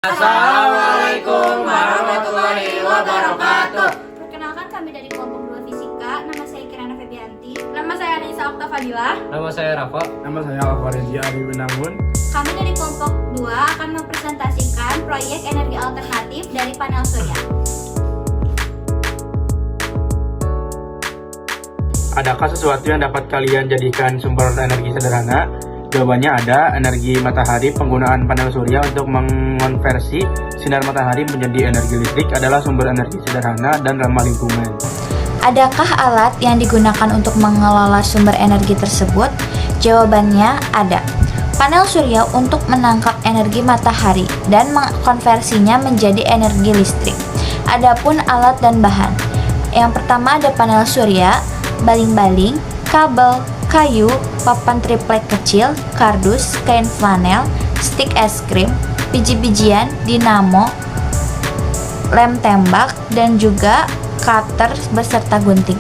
Assalamualaikum warahmatullahi wabarakatuh. Perkenalkan, kami dari kelompok 2 Fisika. Nama saya Kirana Febianti. Nama saya Anissa Oktafadila. Nama saya Rafa. Nama saya Alfarizia Ari Winangun. Kami dari kelompok 2 akan mempresentasikan proyek energi alternatif dari panel surya. Adakah sesuatu yang dapat kalian jadikan sumber energi sederhana? Jawabannya ada, energi matahari. Penggunaan panel surya untuk mengonversi sinar matahari menjadi energi listrik adalah sumber energi sederhana dan ramah lingkungan. Adakah alat yang digunakan untuk mengelola sumber energi tersebut? Jawabannya ada. Panel surya untuk menangkap energi matahari dan mengkonversinya menjadi energi listrik. Adapun alat dan bahan. Yang pertama ada panel surya, baling-baling, kabel, kayu, papan triplek kecil, kardus, kain flanel, stik es krim, biji-bijian, dinamo, lem tembak, dan juga cutter beserta gunting.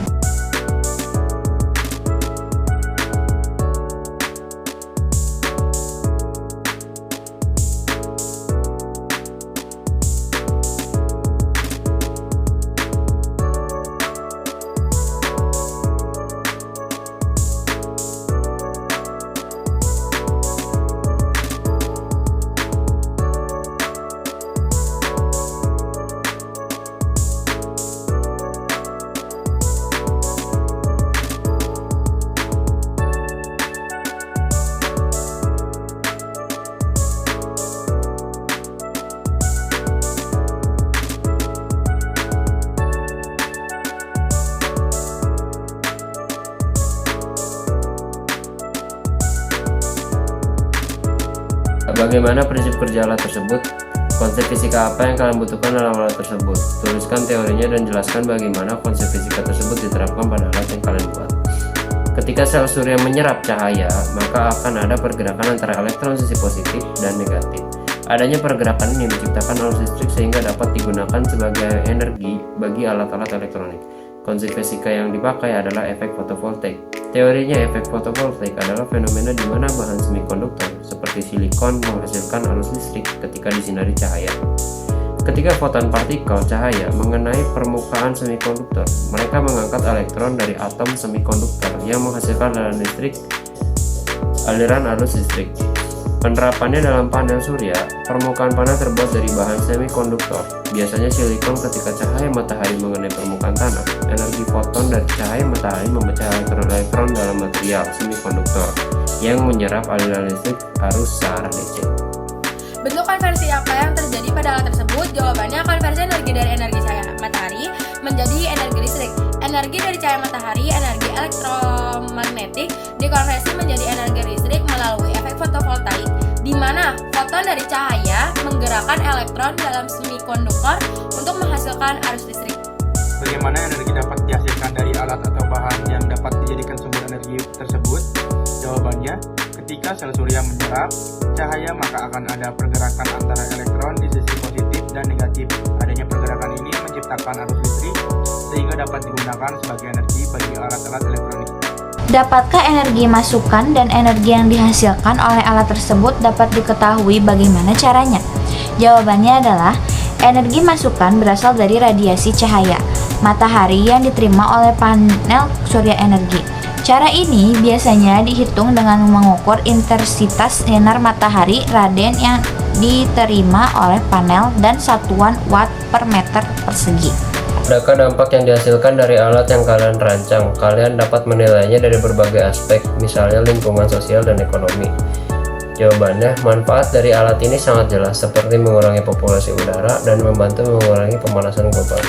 Bagaimana prinsip kerja alat tersebut? Konsep fisika apa yang kalian butuhkan dalam alat tersebut? Tuliskan teorinya dan jelaskan bagaimana konsep fisika tersebut diterapkan pada alat yang kalian buat. Ketika sel surya menyerap cahaya, maka akan ada pergerakan antara elektron sisi positif dan negatif. Adanya pergerakan ini menciptakan arus listrik sehingga dapat digunakan sebagai energi bagi alat-alat elektronik. Konsep fisika yang dipakai adalah efek fotovoltaik. Teorinya, efek fotovoltaik adalah fenomena di mana bahan semikonduktor seperti silikon menghasilkan arus listrik ketika disinari cahaya. Ketika foton partikel cahaya mengenai permukaan semikonduktor, mereka mengangkat elektron dari atom semikonduktor yang menghasilkan aliran arus listrik. Penerapannya dalam panel surya, permukaan panel terbuat dari bahan semikonduktor, biasanya silikon. Ketika cahaya matahari mengenai permukaan tanah, energi foton dari cahaya matahari memecah elektron-elektron dalam material semikonduktor yang menyerap aliran listrik arus searah DC. Bentuk konversi apa yang terjadi pada alat tersebut? Jawabannya, konversi energi dari energi cahaya matahari menjadi energi listrik. Energi dari cahaya matahari, energi elektromagnetik, dikonversi menjadi energi listrik melalui efek fotovoltaik, di mana foton dari cahaya menggerakkan elektron dalam semikonduktor untuk menghasilkan arus listrik. Bagaimana energi dapat dihasilkan dari alat atau bahan yang dapat dijadikan sumber energi tersebut? Jawabannya, ketika sel surya menyerap cahaya, maka akan ada pergerakan antara elektron di sisi positif dan negatif. Adanya pergerakan ini menciptakan arus listrik sehingga dapat digunakan sebagai energi bagi alat-alat elektronik. Dapatkah energi masukan dan energi yang dihasilkan oleh alat tersebut dapat diketahui bagaimana caranya? Jawabannya adalah, energi masukan berasal dari radiasi cahaya matahari yang diterima oleh panel surya energi. Cara ini biasanya dihitung dengan mengukur intensitas sinar matahari Raden yang diterima oleh panel dan satuan watt per meter persegi. Adakah dampak yang dihasilkan dari alat yang kalian rancang? Kalian dapat menilainya dari berbagai aspek, misalnya lingkungan sosial dan ekonomi. Jawabannya, manfaat dari alat ini sangat jelas, seperti mengurangi populasi udara dan membantu mengurangi pemanasan global.